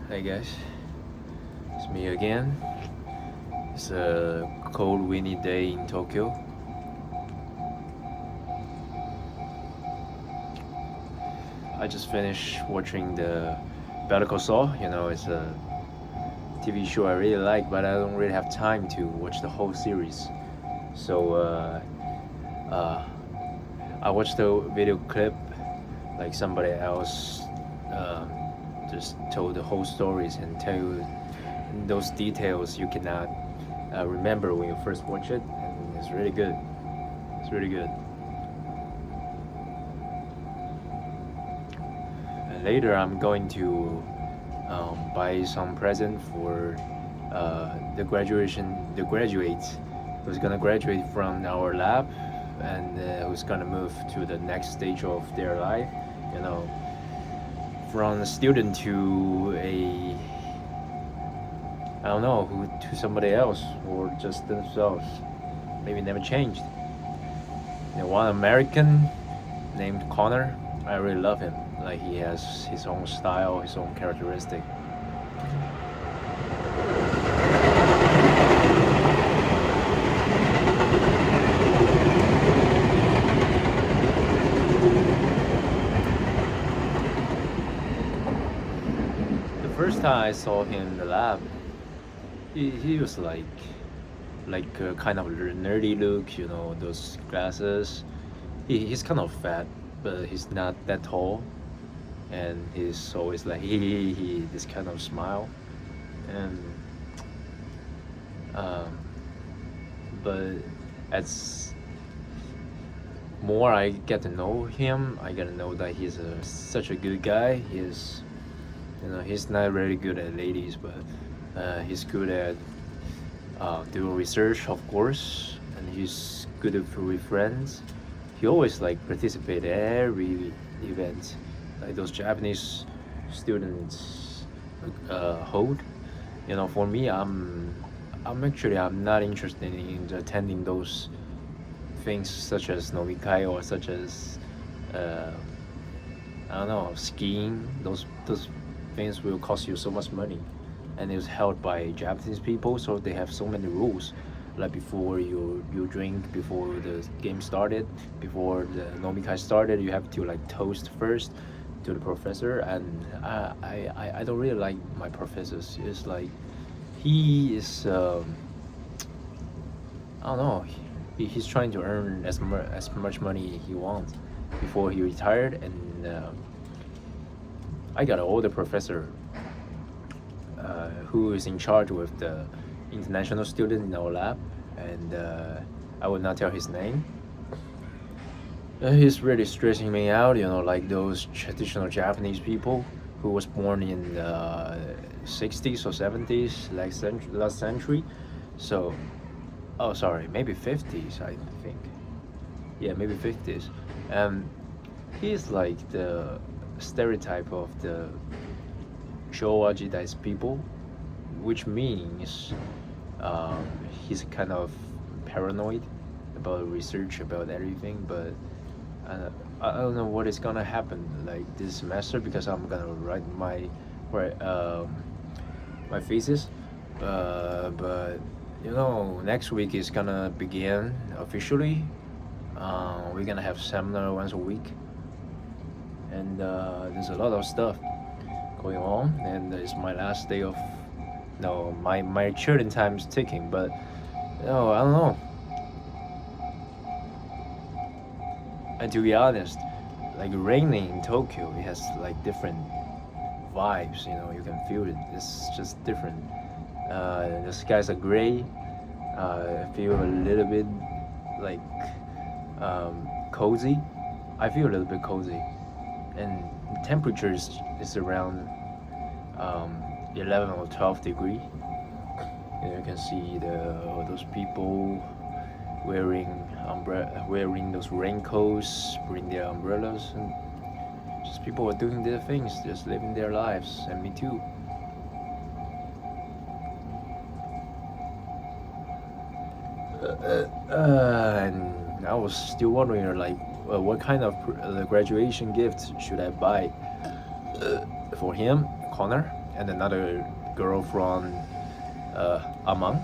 Hey guys, it's me again. It's a cold, windy day in Tokyo. I just finished watching the Better Call Saul. It's a TV show I really like, but I don't really have time to watch the whole series. So uh, I watched the video clip, like somebody else um, just told the whole stories and tell you those details you cannot remember when you first watch it, and it's really good. It's really good. And later, I'm going to buy some present for the graduates who's gonna graduate from our lab, and who's gonna move to the next stage of their life. You know, from a student to a I don't know who to somebody else or just themselves. Maybe never changed. One American named Connor. I really love him. Like he has his own style, his own characteristic. The first time I saw him in the lab, he was like a kind of nerdy look, those glasses. He's kind of fat, but he's not that tall, and he's always like he this kind of smile, and um, but as more I get to know him, I get to know that he's such a good guy. He's not really good at ladies, but he's good at doing research, of course, and he's good with friends. He always like participate in every event, like those Japanese students hold. For me, I'm not interested in attending those things such as nomikai or such as uh, I don't know, skiing. Those things will cost you so much money, and it's held by Japanese people, so they have so many rules. Like before you drink, before the game started, before the nomikai started, you have to like toast first to the professor, and I don't really like my professors. It's like he is I don't know. He's trying to earn as much money he wants before he retired, and I got an older professor who is in charge with the international student in our lab, and I will not tell his name. He's really stressing me out, like those traditional Japanese people who was born in the 60s or 70s, like last century. So, oh, sorry, maybe 50s, I think. Yeah, maybe 50s. He's like the stereotype of the Showa Jidai's people, which means um, he's kind of paranoid about research about everything. But uh, I don't know what is gonna happen like this semester because I'm gonna write my thesis. But next week is gonna begin officially. We're gonna have seminar once a week, and there's a lot of stuff going on. And it's my last day of no my children time is ticking. But I don't know. And to be honest, like raining in Tokyo, it has like different vibes. You can feel it. It's just different. The skies are gray. I feel a little bit like cozy. I feel a little bit cozy, and temperature is around 11 or 12 degree. You can see those people wearing those raincoats, bring their umbrellas, and just people are doing their things, just living their lives, and me too. And I was still wondering, like, what kind of graduation gift should I buy for him, Connor? and another girl from Amman.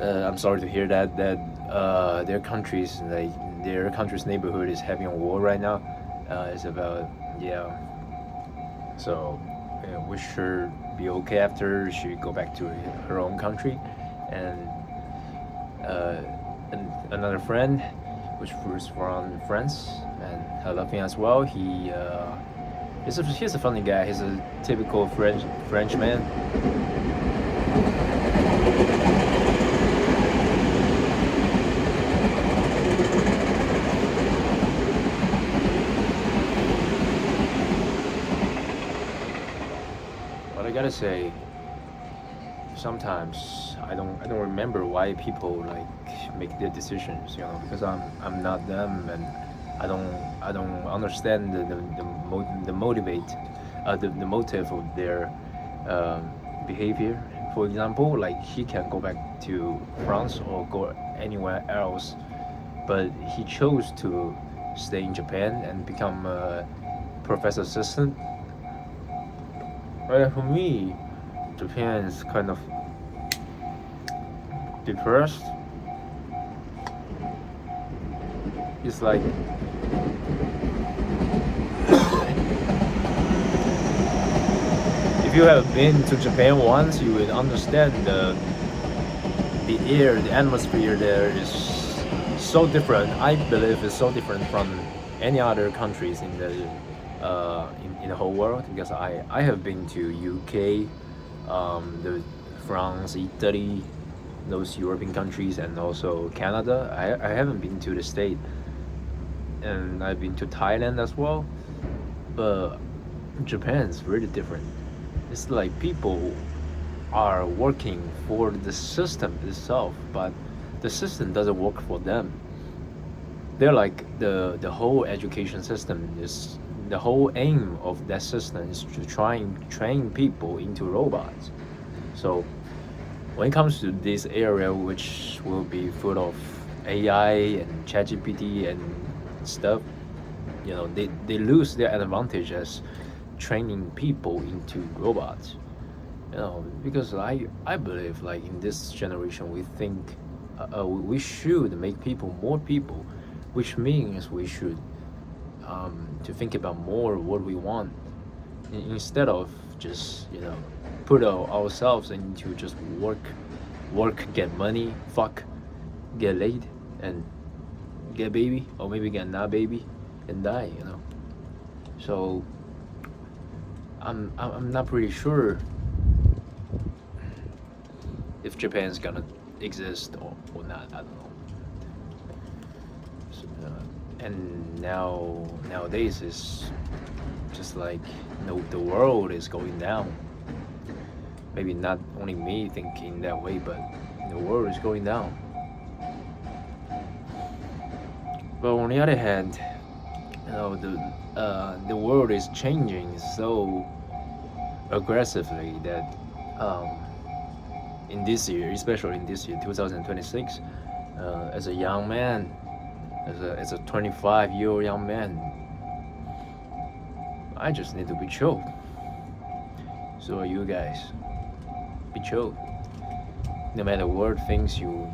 I'm sorry to hear that their country's neighborhood is having a war right now. It's about yeah. So we should be okay after she go back to her own country, and uh, another friend, which was from France, and I love him as well. He's a funny guy. He's a typical Frenchman. But I gotta say, sometimes I don't remember why people like make their decisions, because I'm not them, and I don't understand the motivate the motive of their um, behavior. For example, like he can go back to France or go anywhere else, but he chose to stay in Japan and become a professor assistant. Right, for me, Japan is kind of depressed. It's like if you have been to Japan once, you will understand the air, the atmosphere there is so different. I believe it's so different from any other countries in the whole world, because I have been to UK, the France, Italy, those European countries, and also Canada. I haven't been to the state, and I've been to Thailand as well. But Japan is really different. It's like people are working for the system itself, but the system doesn't work for them. They're like the whole education system is the whole aim of that system is to try and train people into robots. So when it comes to this area, which will be full of AI and ChatGPT and stuff, they lose their advantage as training people into robots. Because I believe like in this generation we think we should make people more people, which means we should to think about more what we want, instead of just put ourselves into just work, get money, fuck, get laid, and get baby, or maybe get not baby and die. So I'm not pretty sure if Japan's gonna exist or not. I don't know. So, and nowadays is just like the world is going down. Maybe not only me thinking that way, but the world is going down. But on the other hand, the world is changing so aggressively that in this year, especially in this year, 2026, as a young man, as a 25-year-old young man, I just need to be chill. So are you guys. Be chill. No matter what things you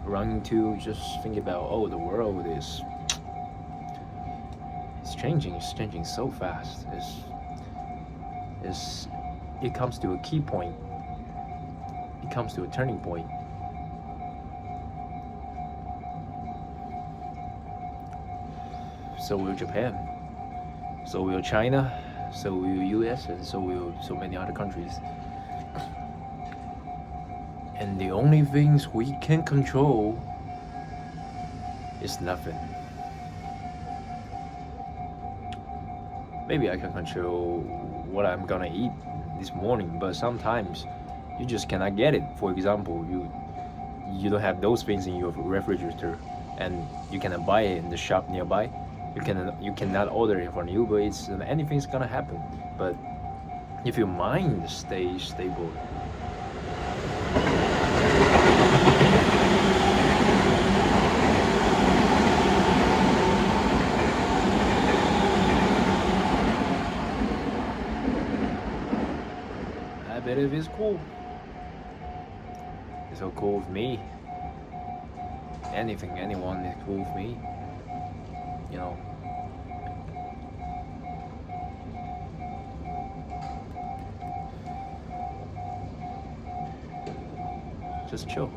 run into, just think about, the world is it's changing. It's changing so fast. It comes to a key point. It comes to a turning point. So will Japan. So will China. So will US, and so will so many other countries. And the only things we can control is nothing. Maybe I can control what I'm gonna eat this morning, but sometimes you just cannot get it. For example, you don't have those things in your refrigerator, and you cannot buy it in the shop nearby. You cannot order it from Uber Eats, and anything's gonna happen. But if your mind stays stable, believe he's cool. He's so cool with me. Anything, anyone is cool with me. You know. Just chill.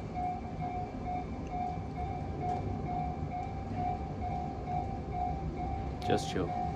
Just chill.